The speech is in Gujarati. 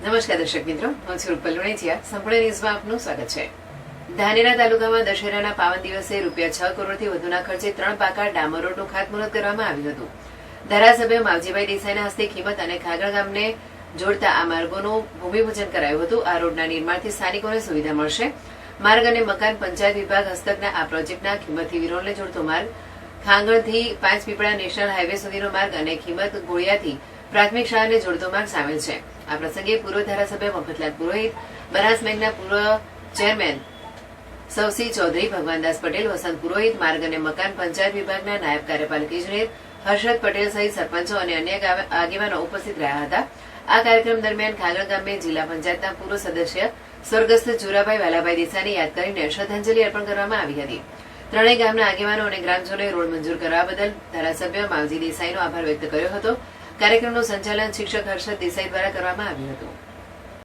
નમસ્કાર દર્શક મિત્રો, હું છું રૂપલ લુણેચિયા. સંપૂર્ણ ન્યૂઝમાં આપનું સ્વાગત છે. ધાનેરા તાલુકામાં દશેરાના પાવન દિવસે ₹6 કરોડથી વધુના ખર્ચે 3 પાકા ડામર રોડનું ખાતમુહૂર્ત કરવામાં આવ્યું હતું. ધારાસભ્ય માવજીભાઈ દેસાઈના હસ્તે ખીમત અને ખાગળ ગામને જોડતા આ માર્ગોનું ભૂમિપૂજન કરાયું હતું. આ રોડના નિર્માણથી સ્થાનિકોને સુવિધા મળશે. માર્ગ અને મકાન પંચાયત વિભાગ હસ્તકના આ પ્રોજેક્ટના ખીમતથી વિરોણને જોડતો માર્ગ, ખાંગણથી પાંચપીપળા નેશનલ હાઈવે સુધીનો માર્ગ અને ખીમત ગોળિયાથી પ્રાથમિક શાળાને જોડતો માર્ગ સામેલ છે. આ પ્રસંગે પૂર્વ ધારાસભ્ય મફતલાલ પુરોહિત, બનાસ બેંકના પૂર્વ ચેરમેન સવસી ચૌધરી, ભગવાનદાસ પટેલ, વસંત પુરોહિત, માર્ગ અને મકાન પંચાયત વિભાગના નાયબ કાર્યપાલક ઇજનેર હર્ષદ પટેલ સહિત સરપંચો અને અન્ય આગેવાનો ઉપસ્થિત રહ્યા હતા. આ કાર્યક્રમ દરમિયાન ખાગળ ગામે જિલ્લા પંચાયતના પૂર્વ સદસ્ય સ્વર્ગસ્થ જુરાભાઈ વાલાભાઈ દેસાઈને યાદ કરીને શ્રદ્ધાંજલિ અર્પણ કરવામાં આવી હતી. ત્રણેય ગામના આગેવાનો અને ગ્રામજનોએ રોડ મંજૂર કરવા બદલ ધારાસભ્ય માવજી દેસાઈનો આભાર વ્યક્ત કર્યો હતો. કાર્યક્રમનું સંચાલન શિક્ષક હર્ષદ દેસાઈ દ્વારા કરવામાં આવ્યું હતું.